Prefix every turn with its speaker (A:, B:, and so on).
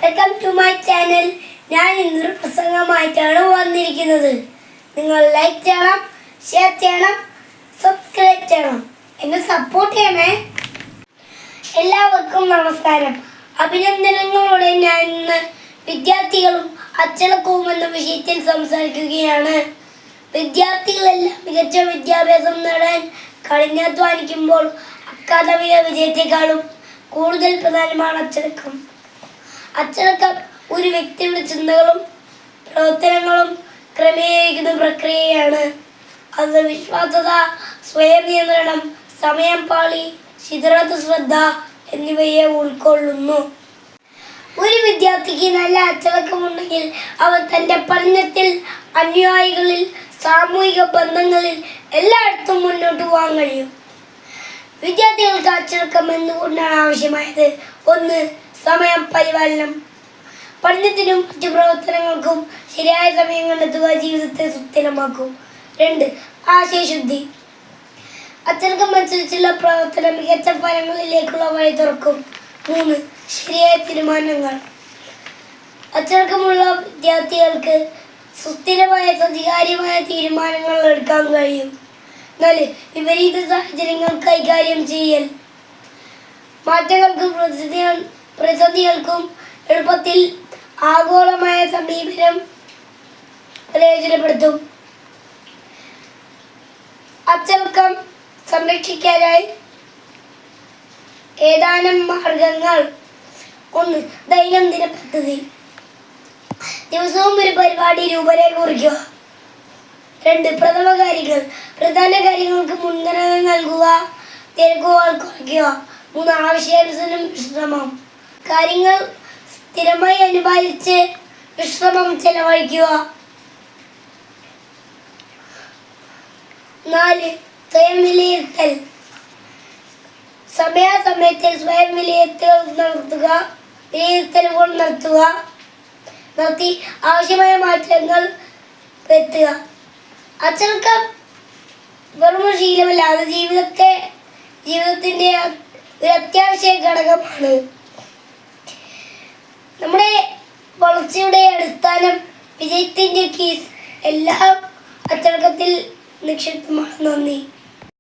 A: Welcome to my channel. ഞാൻ ഇന്നൊരു പ്രസംഗമായിട്ടാണ് വന്നിരിക്കുന്നത്. നിങ്ങൾ ലൈക്ക് ചെയ്യണം, ഷെയർ ചെയ്യണം, സബ്സ്ക്രൈബ് ചെയ്യണം, എന്നെ സപ്പോർട്ട് ചെയ്യണേ. എല്ലാവർക്കും നമസ്കാരം. അഭിനന്ദനങ്ങളോടെ ഞാൻ ഇന്ന് വിദ്യാർത്ഥികളും അച്ചടക്കവും എന്ന വിഷയത്തിൽ സംസാരിക്കുകയാണ്. വിദ്യാർത്ഥികളെല്ലാം മികച്ച വിദ്യാഭ്യാസം നേടാൻ കഠിനാധ്വാനിക്കുമ്പോൾ അക്കാദമിക വിജയത്തെക്കാളും കൂടുതൽ പ്രധാനമാണ് അച്ചടക്കം. അച്ചടക്കം ഒരു വ്യക്തിയുടെ ചിന്തകളും പ്രവർത്തനങ്ങളും ക്രമീകരിക്കുന്ന പ്രക്രിയയാണ്. അത് വിശ്വാസ്യത, സ്വയം നിയന്ത്രണം, സമയം പാളി, ചിതറാത്ത ശ്രദ്ധ എന്നിവയെ ഉൾക്കൊള്ളുന്നു. ഒരു വിദ്യാർത്ഥിക്ക് നല്ല അച്ചടക്കമുണ്ടെങ്കിൽ അവൻ തൻ്റെ പഠനത്തിൽ, അനുയായികളിൽ, സാമൂഹിക ബന്ധങ്ങളിൽ എല്ലായിടത്തും മുന്നോട്ട് പോകാൻ കഴിയും. വിദ്യാർത്ഥികൾക്ക് അച്ചടക്കം എന്തുകൊണ്ടാണ് ആവശ്യമായത്? 1. സമയം പരിപാലനം. പഠനത്തിനും മറ്റു പ്രവർത്തനങ്ങൾക്കും ശരിയായ സമയം കണ്ടെത്തുക ജീവിതത്തെ സുസ്ഥിരമാക്കും. 2. ആശയശുദ്ധി. അച്ചടക്കം അനുസരിച്ചുള്ള പ്രവർത്തനം മികച്ച ഫലങ്ങളിലേക്കുള്ള വഴി തുറക്കും. 3. ശരിയായ തീരുമാനങ്ങൾ. അച്ചടക്കമുള്ള വിദ്യാർത്ഥികൾക്ക് സുസ്ഥിരമായ സ്വീകാര്യമായ തീരുമാനങ്ങൾ എടുക്കാൻ കഴിയും. 4. വിപരീത സാഹചര്യങ്ങൾ കൈകാര്യം ചെയ്യൽ. മാറ്റങ്ങൾക്കും പ്രതിസന്ധികൾക്കും എളുപ്പത്തിൽ ആഗോളമായ സമീപനം പ്രയോജനപ്പെടുത്തും. അച്ചടക്കം സംരക്ഷിക്കാനായി ഏതാനും മാർഗങ്ങൾ. 1. ദൈനംദിന പദ്ധതി. ദിവസവും ഒരു പരിപാടി രൂപരേഖ കുറിക്കുക. 2. പ്രധാന കാര്യങ്ങൾക്ക് മുൻഗണന നൽകുക, തിരക്കുകൾ കുറയ്ക്കുക. 3. ആവശ്യാനുസരണം വിശ്രമം. കാര്യങ്ങൾ സ്ഥിരമായി അനുപാലിച്ച് വിശ്രമം ചെലവഴിക്കുക. 4. സ്വയം വിലയിരുത്തൽ. സമയാസമയത്തിൽ സ്വയം വിലയിരുത്തലുകൾ നടത്തി ആവശ്യമായ മാറ്റങ്ങൾ വരുത്തുക. അച്ചടക്കം വെറും ശീലമല്ല, അത് ജീവിതത്തിൻ്റെ ഒരു അത്യാവശ്യ ഘടകമാണ്. നമ്മുടെ വളർച്ചയുടെ അടിസ്ഥാനം, വിജയത്തിൻ്റെ കീസ് എല്ലാം അച്ചടക്കത്തിൽ നിക്ഷിപ്തമാണ്. നന്ദി.